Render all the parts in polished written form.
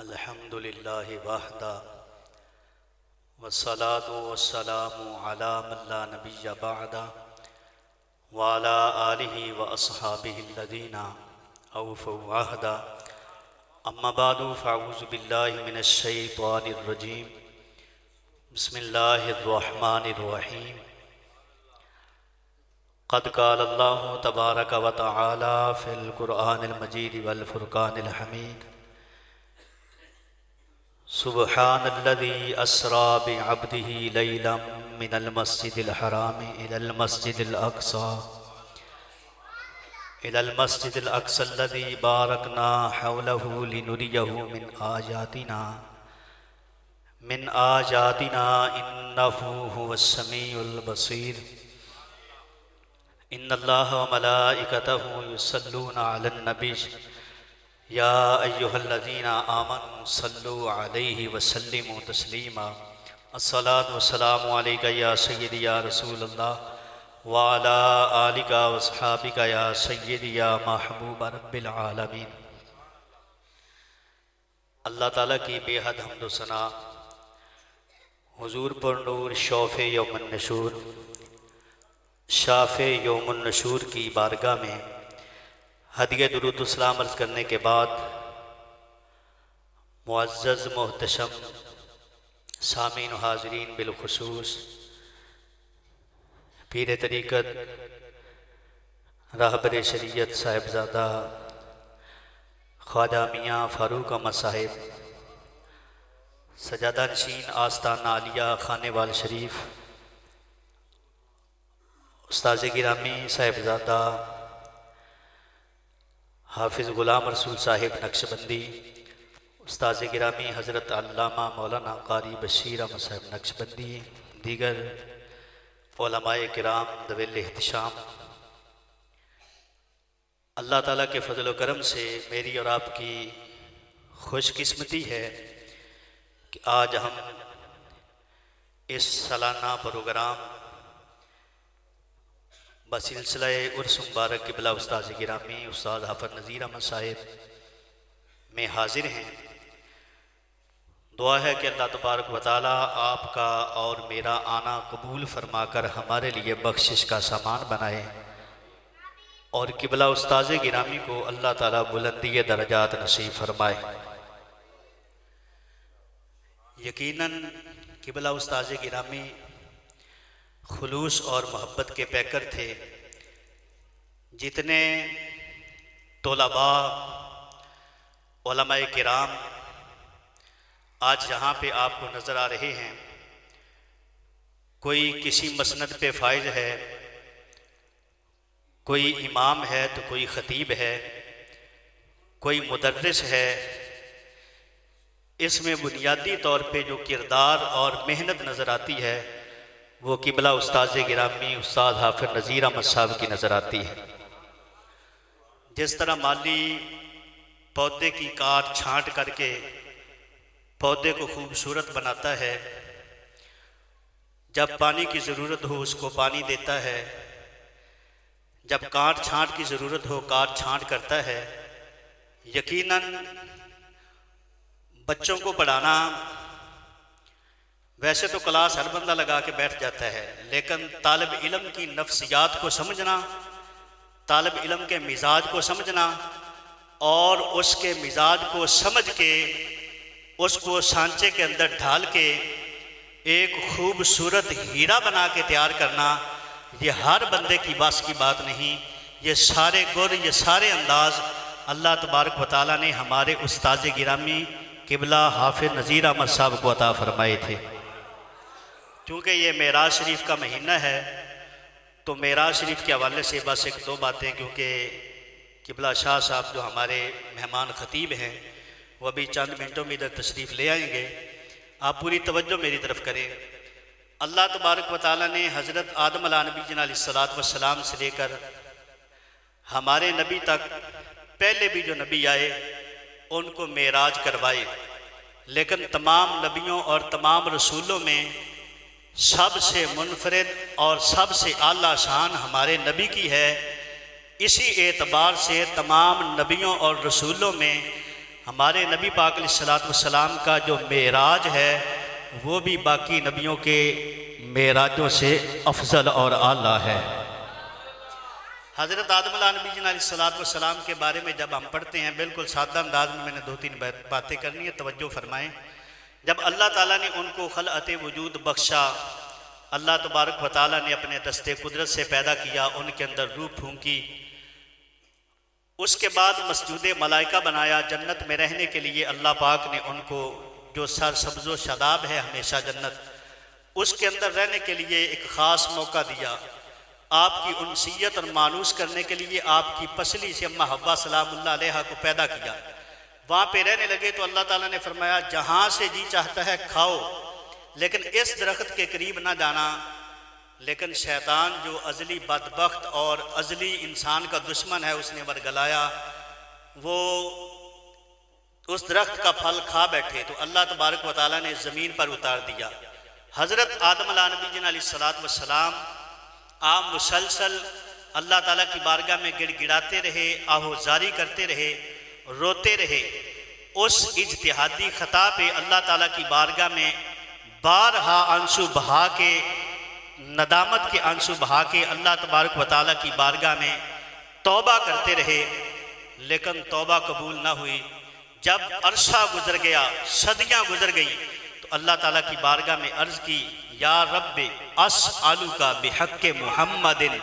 अल्हम्दुलिल्लाहि वहदा वस्सलातु वस्सलामु अला मन ला नबिय्य बअदा व अला आलिहि व अस्हाबिहि अल्लज़ीना औफ़ू अहदा अम्मा बादु फ़अऊज़ु बिल्लाहि मिनश शैतानिर रजीम बिस्मिल्लाहिर रहमानिर रहीम क़द क़ाल अल्लाहु तबारक व तआला फ़िल क़ुरआनिल मजीद वल फ़ुरक़ानिल हमीद सुब्हानल्लज़ी अस्रा बिअब्दिही लैलन मिनल मस्जिदिल हराम इलल मस्जिदिल अक़सा अल्लज़ी बारकना हौलहु लिनुरियहु मिन आयातिना इन्नहु हुवस समीउल बसीर इन्नल्लाह व मलाइकतहु युसल्लूना अलन नबी या अय्युहल्लज़ीना आमनु सल्लु अलैहि वसल्लिमु तस्लीमा अस्सलातु वस्सलामु अलैका या सय्यदी या रसूलल्लाह व अला आलिका व अस्हाबिका या सय्यदी या महबूब रब्बिल आलमीन। अल्लाह ताला की बेहद हम्द व सना हुजूर पर नूर शौफ़े यौमुन नशूर शाफ़े यौमुन नशूर की बारगाह में हदिया दुरूद व सलाम अर्ज़ करने के बाद मुअज़्ज़ज़ मोहतशम सामीन व हाज़रीन बिलखुसूस पीर तरीक़त रहबर शरीयत साहिबज़ादा ख्वाजा मियाँ फ़ारूक अहमद साहिब सजादा नशीन आस्ताना आलिया खानेवाल शरीफ उस्ताज़ गिरामी साहिबज़ादा हाफिज़ ग़ुलाम रसूल साहिब नक्शबंदी उस्ताज़ गिरामी हज़रत अल्लामा मौलाना क़ारी बशीर अहमद साहिब नक्शबंदी दीगर उलमाए किराम दविल एहतिशाम, अल्लाह ताला के फ़ज़ल व करम से मेरी और आपकी खुशकिस्मती है कि आज हम इस सालाना प्रोग्राम बसिलसिला उर्स मुबारक क़िबला उस्ताज़ गिरामी उस्ताद हाफ़िज़ नज़ीर अहमद साहिब में हाजिर हैं। दुआ है कि अल्लाह तबारक व तआला आपका और मेरा आना कबूल फरमाकर हमारे लिए बख्शिश का सामान बनाए और क़िबला उस्ताज़ गिरामी को अल्लाह ताला बुलंदी दरजात नसीब फरमाए। यकीनन क़िबला उस्ताज़ गिरामी खुलूस और मोहब्बत के पैकर थे। जितने तोलबा उलमाए किराम आज यहाँ पे आपको नज़र आ रहे हैं, कोई किसी मसनद पे फाइज है, कोई इमाम है तो कोई ख़तीब है, कोई मुदर्रिस है। इसमें बुनियादी तौर पे जो किरदार और मेहनत नज़र आती है वो क़िबला उस्ताज़ गिरामी उस्ताद हाफ़िज़ नज़ीर अहमद साहब की नज़र आती है। जिस तरह माली पौधे की काट छांट करके पौधे को खूबसूरत बनाता है, जब पानी की ज़रूरत हो उसको पानी देता है, जब काट छांट की ज़रूरत हो काट छांट करता है। यकीनन बच्चों को पढ़ाना वैसे तो क्लास हर बंदा लगा के बैठ जाता है, लेकिन तालिब इल्म की नफ्सियात को समझना, तालिब इल्म के मिजाज को समझना और उसके मिजाज को समझ के उसको सांचे के अंदर ढाल के एक खूबसूरत हीरा बना के तैयार करना, ये हर बंदे की बस की बात नहीं। ये सारे गुर, ये सारे अंदाज अल्लाह तबारक व तआला ने हमारे उस्ताज़ गिरामी क़िबला हाफ़िज़ नज़ीर अहमद साहब को अता फरमाए थे। क्योंकि ये मेराज शरीफ का महीना है तो मेराज शरीफ के हवाले से बस एक दो बातें, क्योंकि क़िबला शाह साहब जो हमारे मेहमान ख़तीब हैं वो अभी चंद मिनटों में इधर तशरीफ़ ले आएंगे। आप पूरी तवज्जो मेरी तरफ करें। अल्लाह तबारक व तआला ने हज़रत आदम अलैहिस्सलातु वस्सलाम से लेकर हमारे नबी तक पहले भी जो नबी आए उनको मेराज करवाए, लेकिन तमाम नबियों और तमाम रसूलों में सबसे मुनफरिद और सबसे आला शान हमारे नबी की है। इसी एतबार से तमाम नबियों और रसूलों में हमारे नबी पाक अलैहिस्सलाम का जो मेराज है वो भी बाकी नबियों के मेराजों से अफजल और आला है। हज़रत आदम नबी अलैहिस्सलाम के बारे में जब हम पढ़ते हैं, बिल्कुल सादा अंदाज में मैंने 2-3 बातें करनी है, तवज्जो फरमाएं। जब अल्लाह ताला ने उनको खलअत वजूद बख्शा, अल्लाह तबारक व तआला ने अपने दस्ते कुदरत से पैदा किया, उनके अंदर रूह फूंकी, उसके बाद मस्जूद मलाइका बनाया, जन्नत में रहने के लिए अल्लाह पाक ने उनको जो सर सब्ज़ो शदाब है हमेशा जन्नत, उसके अंदर रहने के लिए एक ख़ास मौका दिया। आपकी उनसियत और मानूस करने के लिए आपकी पसली से अम्मा हव्वा सलामुल्लाह अलैहा को पैदा किया। वहाँ पे रहने लगे तो अल्लाह ताला ने फरमाया जहाँ से जी चाहता है खाओ, लेकिन इस दरख्त के करीब ना जाना। लेकिन शैतान जो अजली बदबख्त और अजली इंसान का दुश्मन है, उसने वरगलाया, वो उस दरख्त का फल खा बैठे तो अल्लाह तबारक व तआला ने ज़मीन पर उतार दिया। हज़रत आदम नबी अलैहिस्सलाम आप मुसलसल अल्लाह ताला की बारगाह में गिड़गिड़ाते रहे, आहोजारी करते रहे, रोते रहे। उस इज्तिहादी ख़ता पे अल्लाह ताला की बारगाह में बारहा आंसू बहा के, नदामत के आंसू बहा के अल्लाह तबारक व तआला की बारगाह में तौबा करते रहे, लेकिन तौबा कबूल ना हुई। जब अरसा गुजर गया, सदियाँ गुजर गई, तो अल्लाह ताला की बारगाह में अर्ज़ की, या रब्बे अस्अलुका बिहक्के मुहम्मदिन,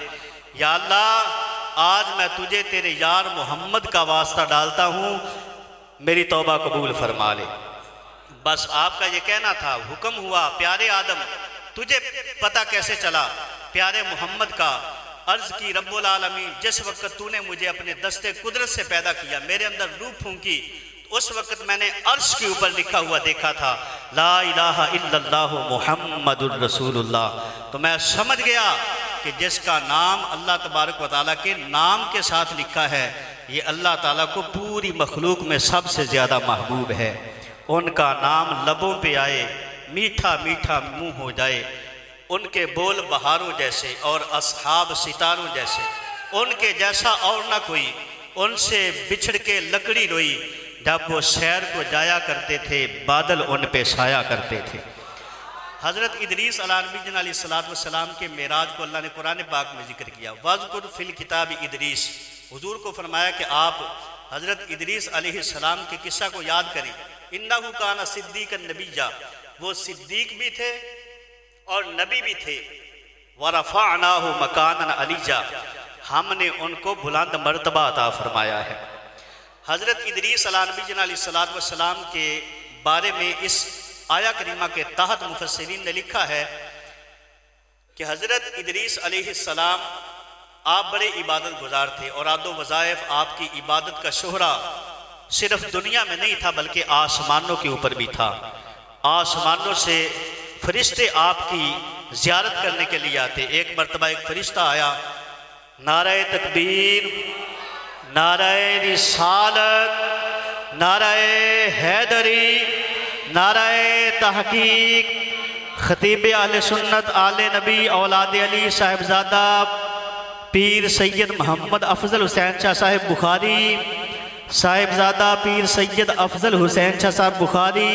या अल्लाह आज मैं तुझे तेरे यार मोहम्मद का वास्ता डालता हूँ, मेरी तौबा कबूल फरमा ले। बस आपका ये कहना था, हुक्म हुआ प्यारे आदम तुझे पता कैसे चला प्यारे मोहम्मद का? अर्ज़ की रब्बुल आलमीन जिस वक्त तूने मुझे अपने दस्ते कुदरत से पैदा किया, मेरे अंदर रूह फूंकी, उस वक्त मैंने अर्श के ऊपर लिखा हुआ देखा था ला इलाहा इल्लल्लाहु मुहम्मदुर रसूलुल्लाह। तो मैं समझ गया कि जिसका नाम अल्लाह तबारक व तआला के नाम के साथ लिखा है, ये अल्लाह ताला को पूरी मखलूक में सबसे ज़्यादा महबूब है। उनका नाम लबों पे आए, मीठा मीठा मुँह हो जाए, उनके बोल बहारों जैसे और असहाब सितारों जैसे, उनके जैसा और ना कोई। उनसे बिछड़ के लकड़ी रोई, जब वो शहर को जाया करते थे बादल उन पे छाया करते थे। हज़रत इदरीस अलैहिस्सलाम के मेराज को अल्लाह ने कुरान पाक में जिक्र किया, वज़कुर फिल किताब इदरीस। हुजूर को फरमाया कि आप हज़रत इदरीस अलैहिस्सलाम के किस्सा को याद करें। इन्नहु काना सिद्दीक़न नबिय्या, वो सिद्दीक भी थे और नबी भी थे। वरफ़अनाहु मकानन अलिय्या, हमने उनको बुलंद मर्तबा अता फरमाया है। हज़रत इदरीस अलैहिस्सलाम के बारे में इस आया करीमा के तहत मुफस्सिरीन ने लिखा है कि हज़रत इदरीस अलैहिस्सलाम आप बड़े इबादत गुजार थे और आदो वज़ाइफ आपकी इबादत का शोहरा सिर्फ दुनिया में नहीं था बल्कि आसमानों के ऊपर भी था। आसमानों से फरिश्ते आपकी ज़ियारत करने के लिए आते। एक मरतबा एक फरिश्ता आया, नारे तकबीर, नारे रिसालत, नारे हैदरी, नारे तहकीक, खतीब आले सुन्नत आले नबी औलाद अली साहिबजादा पीर सैयद मोहम्मद अफजल हुसैन शाह साहिब बुखारी, साहिबजादा पीर सैयद अफजल हुसैन शाह साहब बुखारी,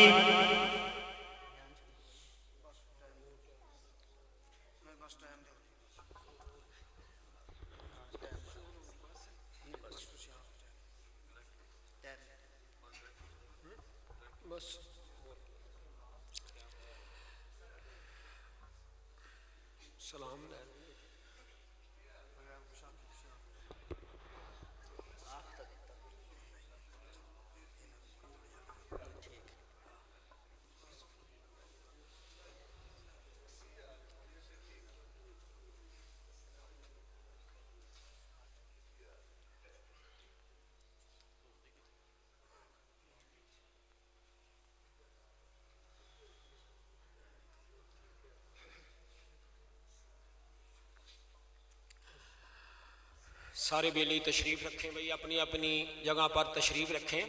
सारे बेली तशरीफ़ रखें भाई, अपनी अपनी जगह पर तशरीफ़ रखें।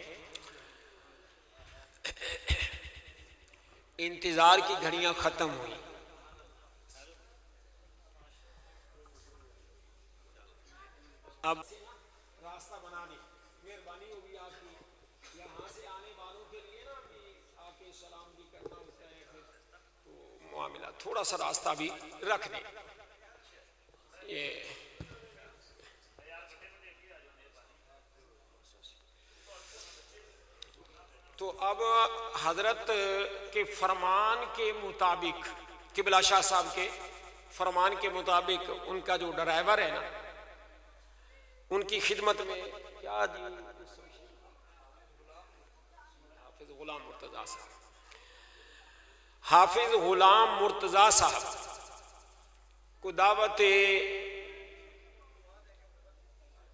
इंतज़ार की घड़ियां ख़त्म हुई। अब रास्ता बना दें, मेहरबानी होगी आपकी। यहाँ से मामला, थोड़ा सा रास्ता भी रख दें। ये तो अब हजरत के फरमान के मुताबिक, किबला शाह साहब के फरमान के मुताबिक उनका जो ड्राइवर है ना, उनकी खिदमत में क्या जी, हाफिज गुलाम मुर्तजा साहब, हाफिज गुलाम मुर्तजा साहब को दावत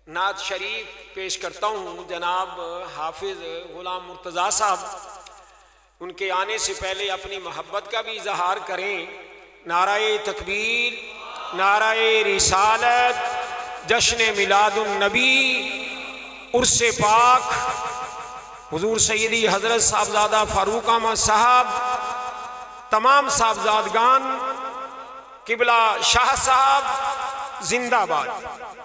नात शरीफ पेश करता हूँ। जनाब हाफिज गुलाम मुर्तजा साहब उनके आने से पहले अपनी मोहब्बत का भी इजहार करें। नाराए तकबीर, नाराए रिसालत, जश्न मिलादुन नबी, उर्से पाक, हुजूर सैयदी हजरत साहबजादा फारूक अहमद साहब, तमाम साहबजादगान, किबला शाह साहब जिंदाबाद।